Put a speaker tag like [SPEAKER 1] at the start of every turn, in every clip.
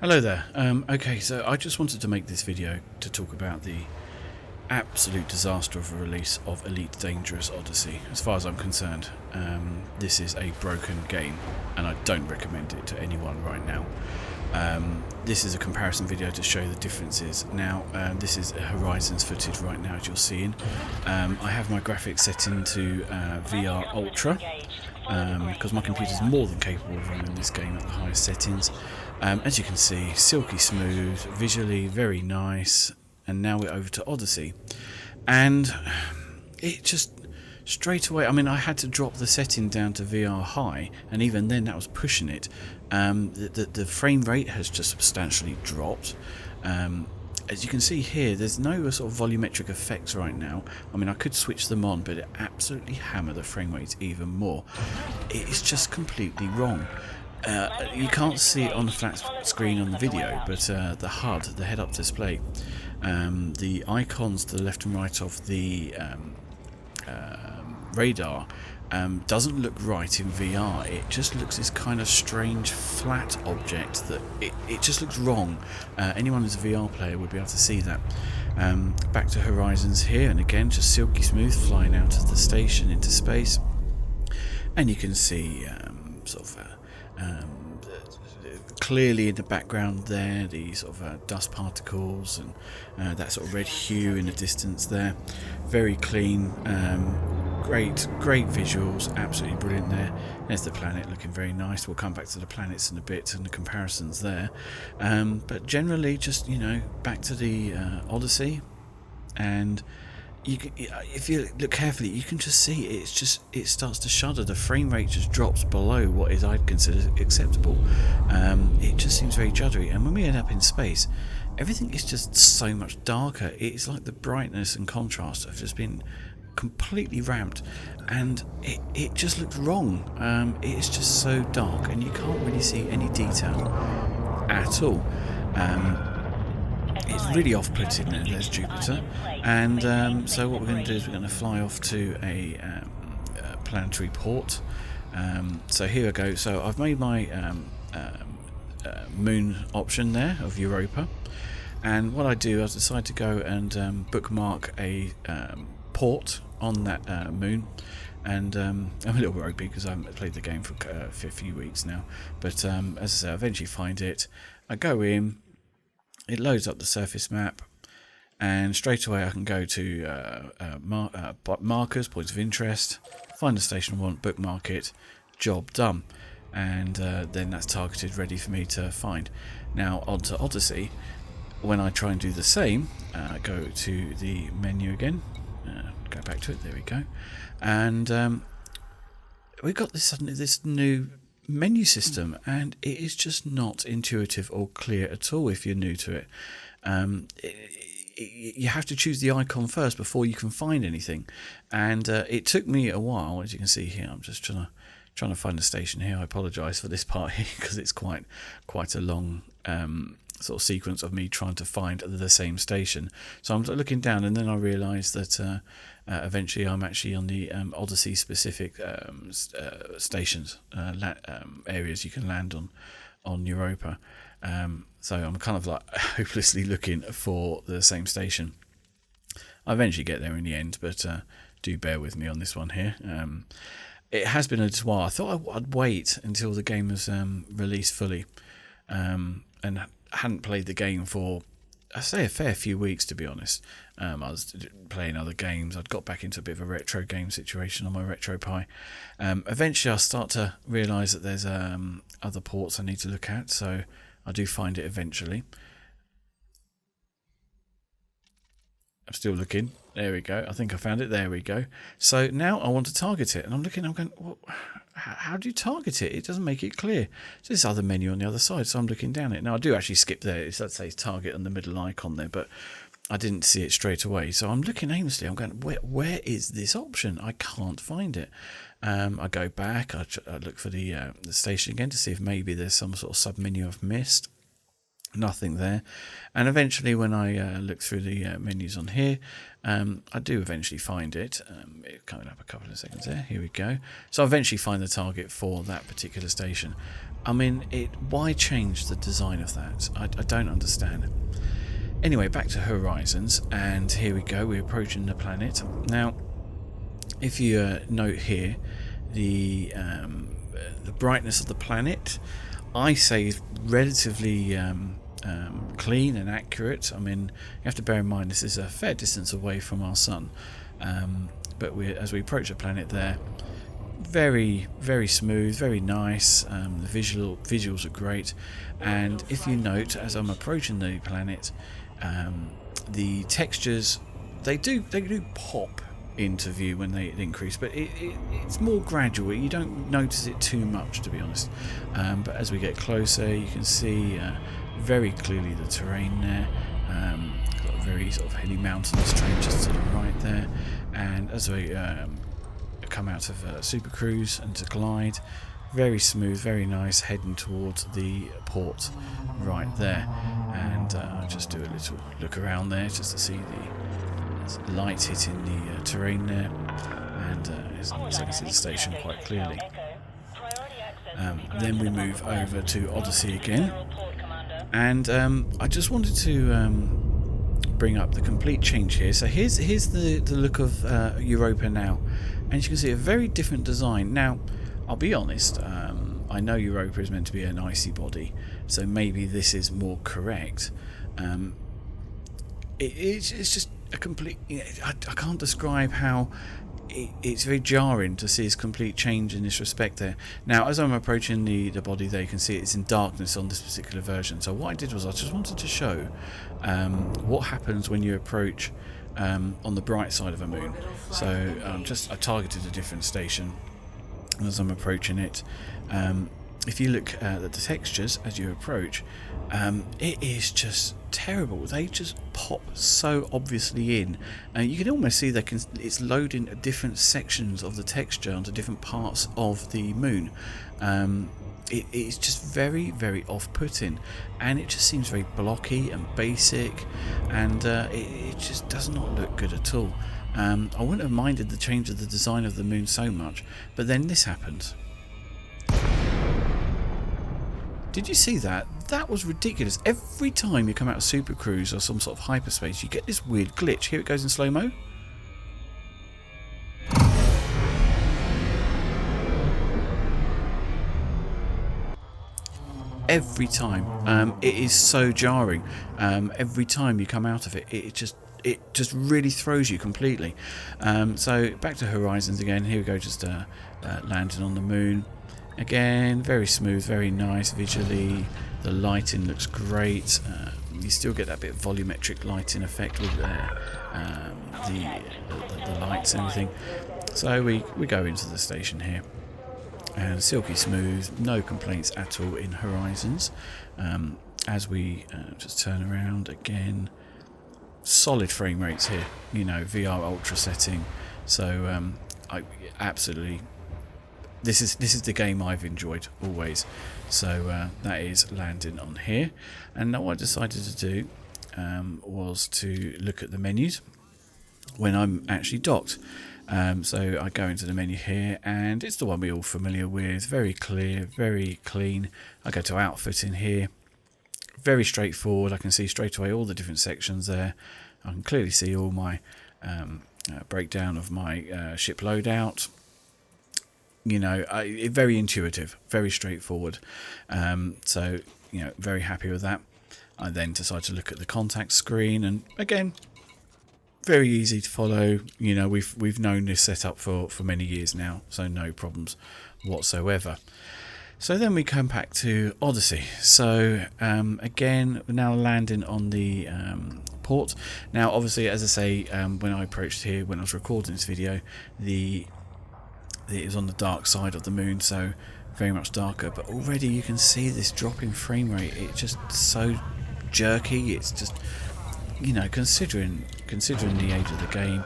[SPEAKER 1] Hello there. Okay, so I just wanted to make this video to talk about the absolute disaster of a release of Elite Dangerous Odyssey. As far as I'm concerned, this is a broken game, and I don't recommend it to anyone right now. This is a comparison video to show the differences. Now, this is Horizon's footage right now, as you're seeing. I have my graphics set into VR Ultra, because my computer is more than capable of running this game at the highest settings. As you can see, silky smooth, visually very nice, and now we're over to Odyssey. And it just straight away, I mean, I had to drop the setting down to VR high, and even then that was pushing it. The frame rate has just substantially dropped. As you can see here, there's no sort of volumetric effects right now. I mean, I could switch them on, but it absolutely hammer the frame rate even more. It is just completely wrong. You can't see it on the flat screen on the video, but the HUD, the head-up display, the icons to the left and right of the radar doesn't look right in VR. It just looks this kind of strange flat object that it just looks wrong. Anyone who's a VR player would be able to see that. Back to Horizons here, and again just silky smooth, flying out of the station into space, and you can see clearly in the background there the sort of dust particles and that sort of red hue in the distance there. Very clean, great visuals, absolutely brilliant there. There's the planet looking very nice. We'll come back to the planets in a bit and the comparisons there, but generally just, you know, back to the Odyssey. And you can, if you look carefully, you can just see it starts to shudder. The frame rate just drops below what is I'd consider acceptable. It just seems very juddery, and when we end up in space, everything is just so much darker. It's like the brightness and contrast have just been completely ramped, and it just looks wrong. It's just so dark, and you can't really see any detail at all. It's really off-putting. There's Jupiter, and so what we're going to do is we're going to fly off to a planetary port. So here I go. So I've made my moon option there of Europa, and what I do is decide to go and bookmark a port on that moon. And I'm a little bit ropey because I haven't played the game for a few weeks now, but as I say, I eventually find it. I go in. It loads up the surface map, and straight away I can go to markers, points of interest, find the station I want, bookmark it, job done, and then that's targeted, ready for me to find. Now onto Odyssey. When I try and do the same, go to the menu again, go back to it, there we go, and we've got this new menu system, and it is just not intuitive or clear at all if you're new to it. You have to choose the icon first before you can find anything, and it took me a while. As you can see here, I'm just trying to find the station here. I apologise for this part here because it's quite a long sort of sequence of me trying to find the same station. So I'm looking down, and then I realised that eventually I'm actually on the Odyssey specific stations, areas you can land on Europa. So I'm kind of like hopelessly looking for the same station. I eventually get there in the end, but do bear with me on this one here. It has been a little while. I thought I'd wait until the game was released fully, and hadn't played the game for, I say, a fair few weeks, to be honest. I was playing other games. I'd got back into a bit of a retro game situation on my RetroPie. Eventually I'll start to realise that there's other ports I need to look at, so I do find it eventually. I'm still looking. There we go. I think I found it. There we go. So now I want to target it, and I'm going, well, how do you target it? It doesn't make it clear. So this other menu on the other side, so I'm looking down it. Now I do actually skip there. It says target on the middle icon there, but I didn't see it straight away. So I'm looking aimlessly. I'm going, where is this option? I can't find it. I go back. I look for the station again to see if maybe there's some sort of sub menu I've missed. Nothing there. And eventually when I look through the menus on here, I do eventually find it. It's coming up a couple of seconds there. Here we go. So I eventually find the target for that particular station. I mean, why change the design of that? I don't understand. Anyway, back to Horizons, and here we go. We're approaching the planet. Now, if you note here, the brightness of the planet, I say, is relatively clean and accurate. I mean, you have to bear in mind this is a fair distance away from our sun, but as we approach the planet there, very, very smooth, very nice. The visuals are great, and if you note, as I'm approaching the planet, the textures they do pop into view when they increase, but it's more gradual. You don't notice it too much, to be honest. But as we get closer, you can see very clearly the terrain there. Got a very sort of hilly mountainous terrain just to the right there, and as we come out of Super Cruise and to glide, very smooth, very nice, heading towards the port right there. And I'll just do a little look around there just to see the light hitting the terrain there, and so you can see the station quite clearly. Then we move over to Odyssey again, and I just wanted to bring up the complete change here. So here's the look of Europa now, and you can see a very different design. Now, I'll be honest, I know Europa is meant to be an icy body, so maybe this is more correct. It's just a complete... I can't describe how... It's very jarring to see this complete change in this respect there. Now, as I'm approaching the body there, you can see it's in darkness on this particular version. So what I did was I just wanted to show what happens when you approach on the bright side of a moon. So I targeted a different station, and as I'm approaching it, if you look at the textures as you approach, it is just terrible. They just pop so obviously in, and you can almost see it's loading different sections of the texture onto different parts of the moon. It's just very, very off-putting, and it just seems very blocky and basic, and it just does not look good at all. I wouldn't have minded the change of the design of the moon so much, but then this happened. Did you see that? That was ridiculous. Every time you come out of Super Cruise or some sort of hyperspace, you get this weird glitch. Here it goes in slow-mo. Every time. It is so jarring. Every time you come out of it, it just really throws you completely. So back to Horizons again. Here we go, just landing on the moon. Again, very smooth, very nice visually. The lighting looks great. You still get that bit of volumetric lighting effect with the lights and everything. So we go into the station here, and silky smooth, no complaints at all in Horizons. As we just turn around again, solid frame rates here. You know, VR Ultra setting. So I absolutely. This is the game I've enjoyed always. So that is landing on here, and now what I decided to do was to look at the menus when I'm actually docked. So I go into the menu here, and it's the one we're all familiar with. Very clear, very clean. I go to outfit in here. Very straightforward. I can see straight away all the different sections there. I can clearly see all my breakdown of my ship loadout. You know, very intuitive, very straightforward. So, you know, very happy with that. I then decide to look at the contact screen, and again, very easy to follow. You know, we've known this setup for many years now, so no problems whatsoever. So then we come back to Odyssey. So again, we're now landing on the port. Now, obviously, as I say, when I approached here, when I was recording this video, it is on the dark side of the moon, so very much darker, but already you can see this drop in frame rate. It's just so jerky. It's just, you know, considering the age of the game,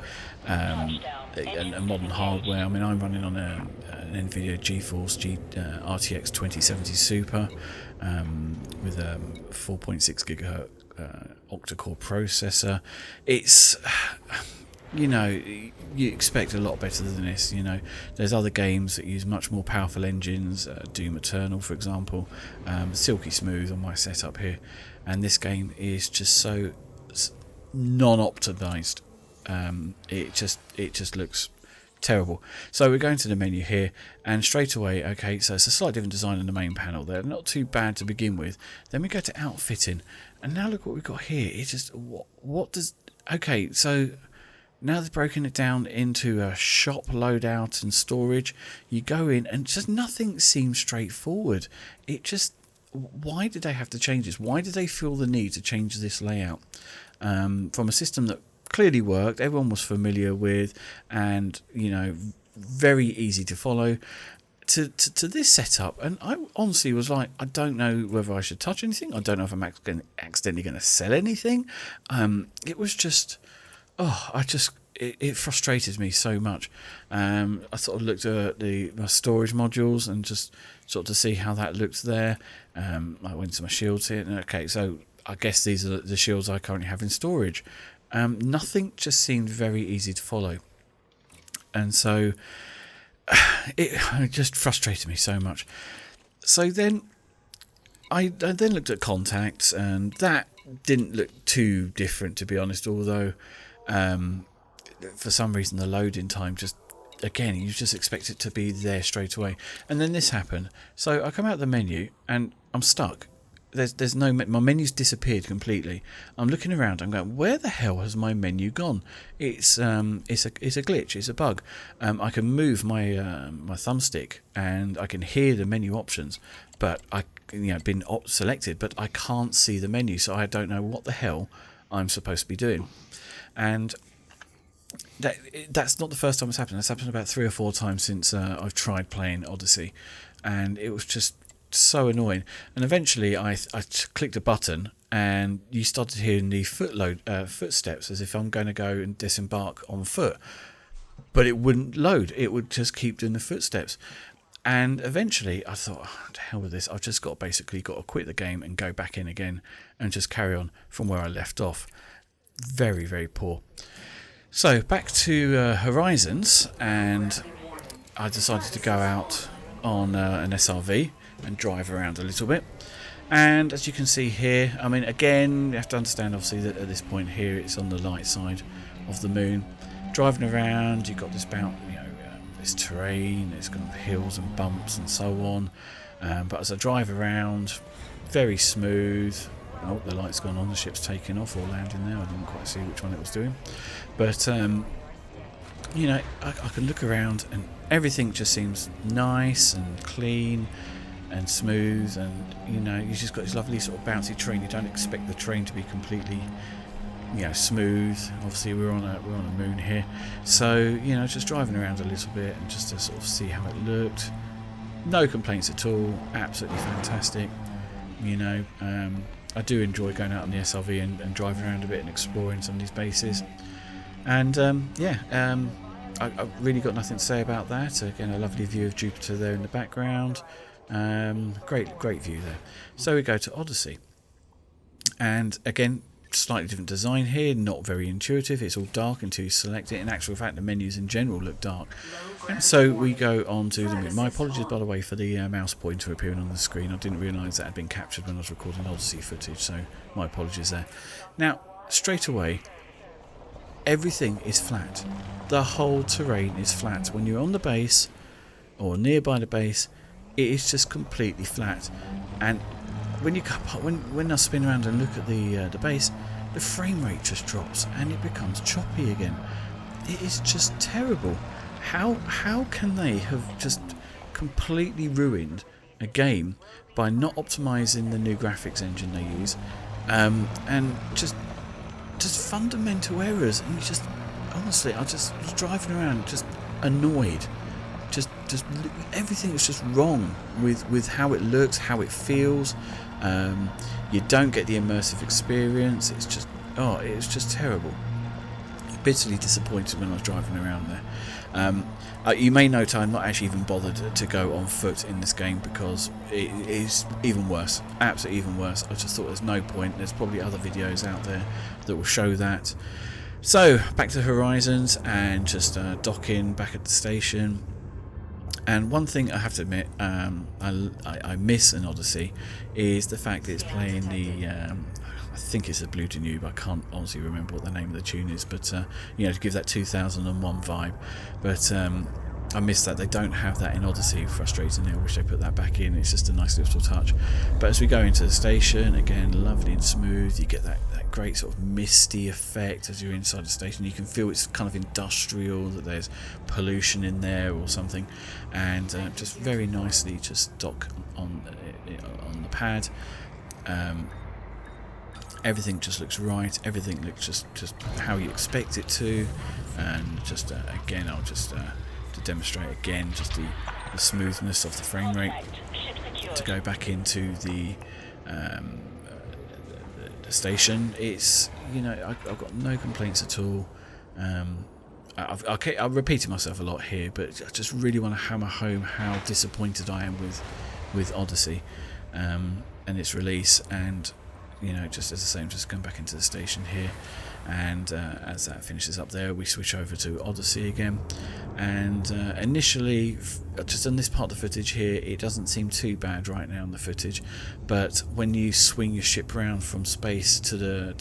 [SPEAKER 1] and modern hardware. I mean, I'm running on an NVIDIA GeForce RTX 2070 Super with a 4.6 gigahertz octa-core processor. It's, you know, you expect a lot better than this. You know, there's other games that use much more powerful engines, Doom Eternal, for example, silky smooth on my setup here, and this game is just so non-optimized. It just looks terrible. So we're going to the menu here, and straight away, okay, so it's a slightly different design in the main panel there, not too bad to begin with. Then we go to outfitting, and now look what we've got here. It's just, what does, okay, so now they've broken it down into a shop loadout and storage. You go in and just nothing seems straightforward. It just, why did they have to change this? Why did they feel the need to change this layout from a system that clearly worked, everyone was familiar with, and, you know, very easy to follow, to this setup? And I honestly was like, I don't know whether I should touch anything. I don't know if I'm accidentally going to sell anything. It was just, it frustrated me so much. I sort of looked at my storage modules and just sort of to see how that looked there. I went to my shields here, and okay, so I guess these are the shields I currently have in storage. Nothing just seemed very easy to follow, and so it just frustrated me so much. So then I then looked at contacts, and that didn't look too different, to be honest, although for some reason the loading time just, again, you just expect it to be there straight away. And then this happened. So I come out of the menu and I'm stuck. There's no, my menu's disappeared completely. I'm looking around. I'm going, where the hell has my menu gone? It's a glitch. It's a bug. I can move my my thumbstick and I can hear the menu options, but been selected, but I can't see the menu, so I don't know what the hell I'm supposed to be doing. And that's not the first time it's happened. It's happened about 3 or 4 times since I've tried playing Odyssey, and it was just so annoying. And eventually I clicked a button and you started hearing the footsteps, as if I'm going to go and disembark on foot, but it wouldn't load. It would just keep doing the footsteps. And eventually I thought, oh, to hell with this, I've just basically got to quit the game and go back in again and just carry on from where I left off. Very, very poor. So back to Horizons, and I decided to go out on an SRV and drive around a little bit. And as you can see here, I mean, again, you have to understand obviously that at this point here it's on the light side of the moon. Driving around, you've got this this terrain, it's got hills and bumps and so on. But as I drive around, very smooth. Oh, the light's gone on, the ship's taking off or landing there. I didn't quite see which one it was doing. But, I can look around and everything just seems nice and clean and smooth, and, you've just got this lovely sort of bouncy terrain. You don't expect the terrain to be completely, smooth. Obviously, we're on a moon here. So, just driving around a little bit and just to sort of see how it looked. No complaints at all. Absolutely fantastic. I do enjoy going out on the SRV and driving around a bit and exploring some of these bases. And I've really got nothing to say about that. Again, a lovely view of Jupiter there in the background. Great view there. So we go to Odyssey. And again, slightly different design here, not very intuitive. It's all dark until you select it. In actual fact, the menus in general look dark. And so we go on to the... My apologies, by the way, for the mouse pointer appearing on the screen. I didn't realise that had been captured when I was recording Odyssey footage, so my apologies there. Now, straight away, everything is flat. The whole terrain is flat. When you're on the base, or nearby the base, it is just completely flat. And when I spin around and look at the base, the frame rate just drops and it becomes choppy again. It is just terrible. How can they have just completely ruined a game by not optimizing the new graphics engine they use, and just fundamental errors? And just honestly, I just was driving around just annoyed. Just everything is just wrong with how it looks, how it feels. You don't get the immersive experience. It's just terrible. bitterly disappointed when I was driving around there. You may note I'm not actually even bothered to go on foot in this game because it is even worse, absolutely even worse. I just thought there's no point. There's probably other videos out there that will show that. So back to Horizons and just docking back at the station. And one thing I have to admit, I miss in Odyssey is the fact that it's playing the I think it's a Blue Danube. I can't honestly remember what the name of the tune is, but you know, to give that 2001 vibe. But I miss that. They don't have that in Odyssey, frustratingly. I wish they put that back in. It's just a nice little touch. But as we go into the station, again, lovely and smooth. You get that great sort of misty effect as you're inside the station. You can feel it's kind of industrial, that there's pollution in there or something, and just very nicely just dock on the pad. Everything just looks right. Everything looks just how you expect it to, and just again, I'll just to demonstrate again just the smoothness of the frame rate. To go back into the station, it's, you know, I've got no complaints at all. I've repeated myself a lot here, but I just really want to hammer home how disappointed I am with Odyssey and its release. And you know, just as I say, I'm just going back into the station here, and as that finishes up there, we switch over to Odyssey again. And initially, just on this part of the footage here, it doesn't seem too bad right now in the footage, but when you swing your ship around from space to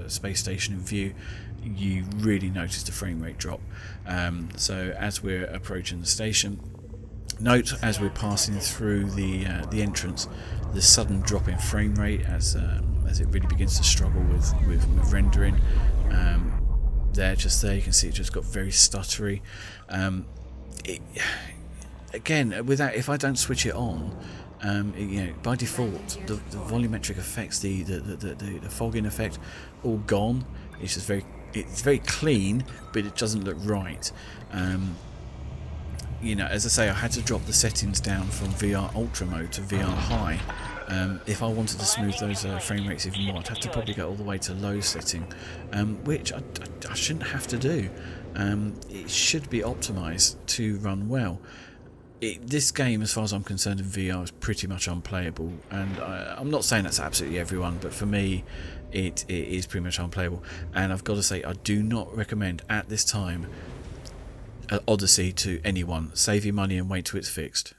[SPEAKER 1] a space station in view, you really notice the frame rate drop. So as we're approaching the station, note as we're passing through the entrance, the sudden drop in frame rate as it really begins to struggle with rendering. There you can see it just got very stuttery. Again, with that, if I don't switch it on, you know, by default, the volumetric effects, the fogging effect, all gone. It's just very clean, but it doesn't look right. You know, as I say, I had to drop the settings down from VR Ultra mode to VR High. If I wanted to smooth those frame rates even more, I'd have to probably go all the way to low setting, which I shouldn't have to do. It should be optimised to run well. This game, as far as I'm concerned in VR, is pretty much unplayable, and I'm not saying that's absolutely everyone, but for me it is pretty much unplayable. And I've got to say, I do not recommend at this time Odyssey to anyone. Save your money and wait till it's fixed.